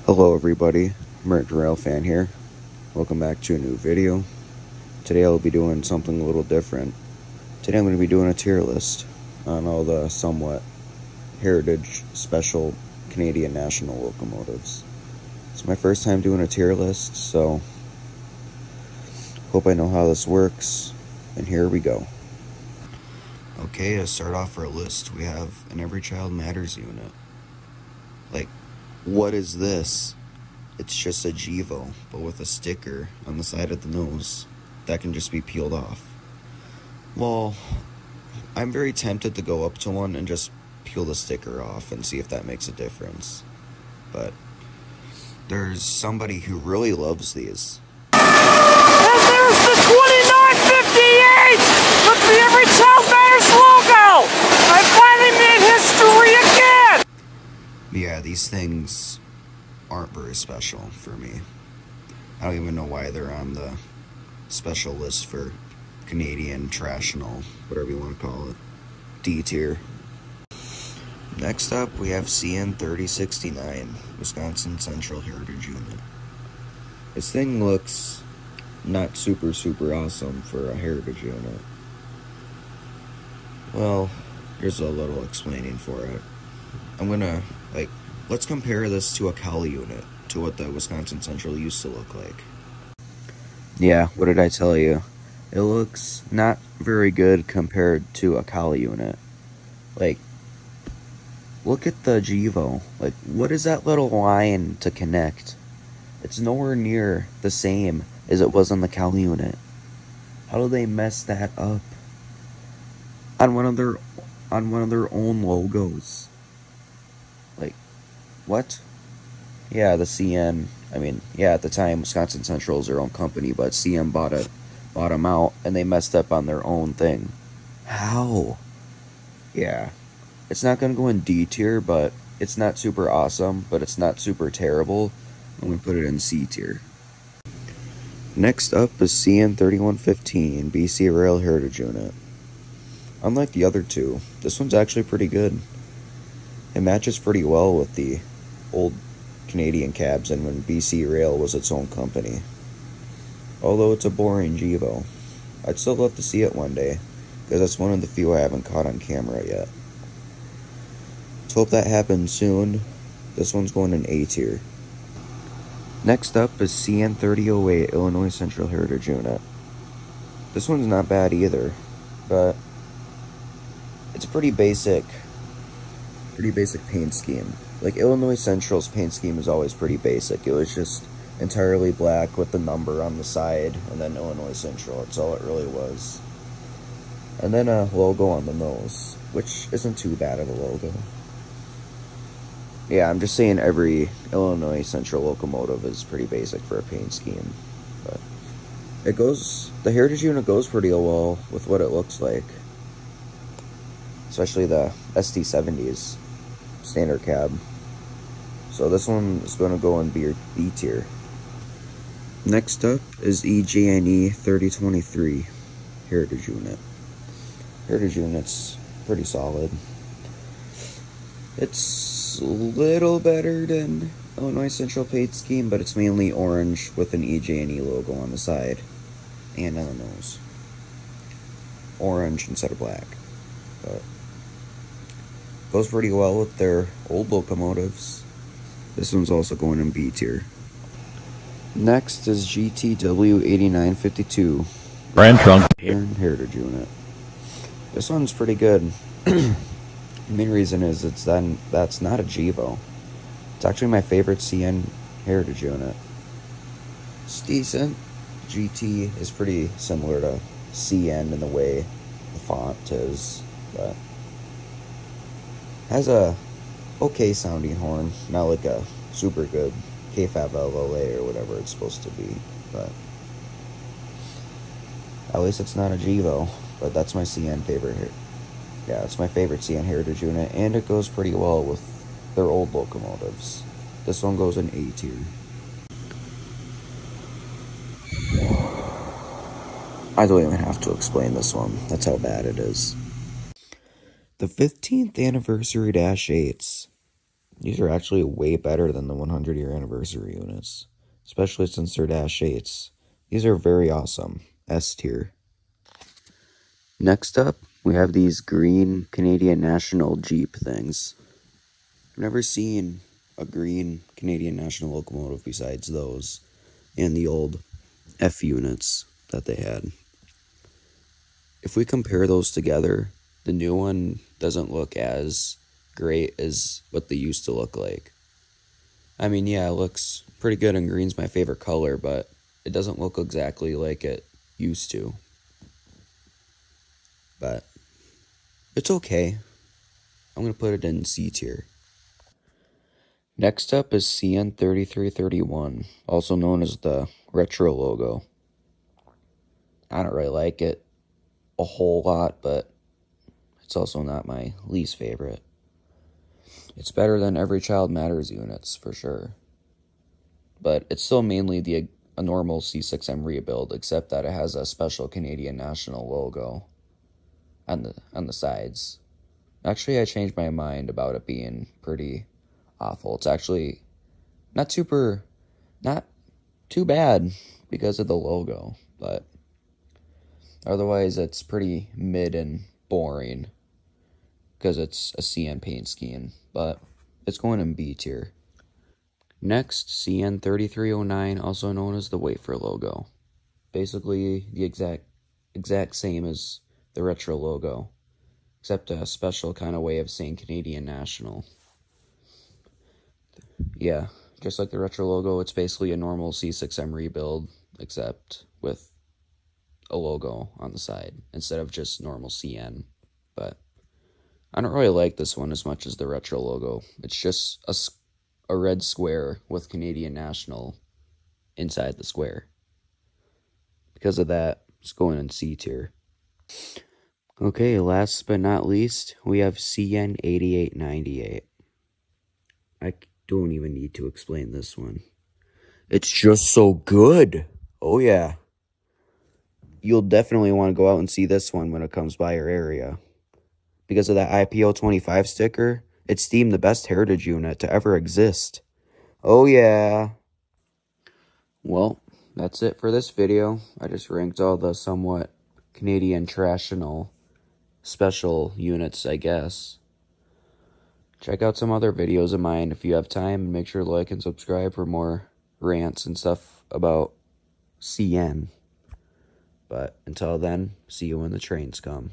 Hello everybody, Mert Rail fan here. Welcome back to a new video. Today I'll be doing something a little different. Today I'm going to be doing a tier list on all the somewhat heritage special Canadian national locomotives. It's my first time doing a tier list, so hope I know how this works, and here we go. Okay, to start off our list, we have an Every Child Matters unit. Like, what is this? It's just a Gevo, but with a sticker on the side of the nose that can just be peeled off. Well, I'm very tempted to go up to one and just peel the sticker off and see if that makes a difference. But there's somebody who really loves these. And there's the 2958 with the Every Child Matters logo! I finally made history again! Yeah, these things aren't very special for me. I don't even know why they're on the special list for Canadian Trashnal, whatever you want to call it. D tier. Next up, we have CN 3069, Wisconsin Central Heritage Unit. This thing looks not super awesome for a heritage unit. Well, here's a little explaining for it. I'm gonna, let's compare this to a Cali unit, to what the Wisconsin Central used to look like. Yeah, what did I tell you? It looks not very good compared to a Cali unit. Like, look at the Gevo. Like, what is that little line to connect? It's nowhere near the same as it was on the Cali unit. How do they mess that up? On one of their own logos. Like, what? Yeah, the CN, at the time, Wisconsin Central is their own company, but CN bought them out, and they messed up on their own thing. How? Yeah. It's not gonna go in D tier, but it's not super awesome, but it's not super terrible. I'm gonna put it in C tier. Next up is CN 3115, BC Rail Heritage Unit. Unlike the other two, this one's actually pretty good. It matches pretty well with the old Canadian cabs and when BC Rail was its own company. Although it's a boring Gevo, I'd still love to see it one day, because that's one of the few I haven't caught on camera yet. Let's hope that happens soon. This one's going in A tier. Next up is CN 3008, Illinois Central Heritage Unit. This one's not bad either, but it's a pretty basic paint scheme. Like, Illinois Central's paint scheme is always pretty basic. It was just entirely black with the number on the side, and then Illinois Central. That's all it really was. And then a logo on the nose, which isn't too bad of a logo. Yeah, I'm just saying every Illinois Central locomotive is pretty basic for a paint scheme. But the Heritage Unit goes pretty well with what it looks like. Especially the ST70s standard cab. So this one is going to go in B tier. Next up is EJNE 3023 Heritage Unit. Heritage Unit's pretty solid. It's a little better than Illinois Central paint scheme, but it's mainly orange with an EJNE logo on the side and on the nose. Orange instead of black. But goes pretty well with their old locomotives. This one's also going in B tier. Next is GTW 8952 Grand Trunk Heritage Unit. This one's pretty good. The main reason is that's not a Gevo. It's actually my favorite CN Heritage Unit. It's decent. GT is pretty similar to CN in the way the font is, but has a okay sounding horn, not like a super good KFAB LLA or whatever it's supposed to be, but at least it's not a Gevo. But that's my CN favorite here. Yeah, it's my favorite CN Heritage Unit, and it goes pretty well with their old locomotives. This one goes in A tier. I don't even have to explain this one. That's how bad it is. The 15th anniversary Dash 8s. These are actually way better than the 100-year anniversary units, especially since they're Dash 8s. These are very awesome. S tier. Next up, we have these green Canadian National Jeep things. I've never seen a green Canadian National locomotive besides those and the old F units that they had. If we compare those together, the new one doesn't look as great as what they used to look like. I mean, yeah, it looks pretty good, and green's my favorite color, but it doesn't look exactly like it used to. But it's okay. I'm going to put it in C tier. Next up is CN3331, also known as the retro logo. I don't really like it a whole lot, but it's also not my least favorite. It's better than Every Child Matters units, for sure. But it's still mainly a normal C6M rebuild, except that it has a special Canadian National logo on the sides. Actually, I changed my mind about it being pretty awful. It's actually not too bad because of the logo, but otherwise it's pretty mid and boring because it's a CN paint scheme, but it's going in B tier. Next, CN3309, also known as the wafer logo. Basically the exact same as the retro logo, except a special kind of way of saying Canadian National. Yeah, just like the retro logo, it's basically a normal C6M rebuild, except with a logo on the side instead of just normal CN. But I don't really like this one as much as the retro logo. It's just a red square with Canadian National inside the square. Because of that, it's going in C tier. Okay, last but not least, we have CN8898. I don't even need to explain this one. It's just so good. Oh yeah. You'll definitely want to go out and see this one when it comes by your area. Because of that IPO 25 sticker, it's deemed the best heritage unit to ever exist. Oh yeah. Well, that's it for this video. I just ranked all the somewhat Canadian traditional special units, I guess. Check out some other videos of mine if you have time, and make sure to like and subscribe for more rants and stuff about CN. But until then, see you when the trains come.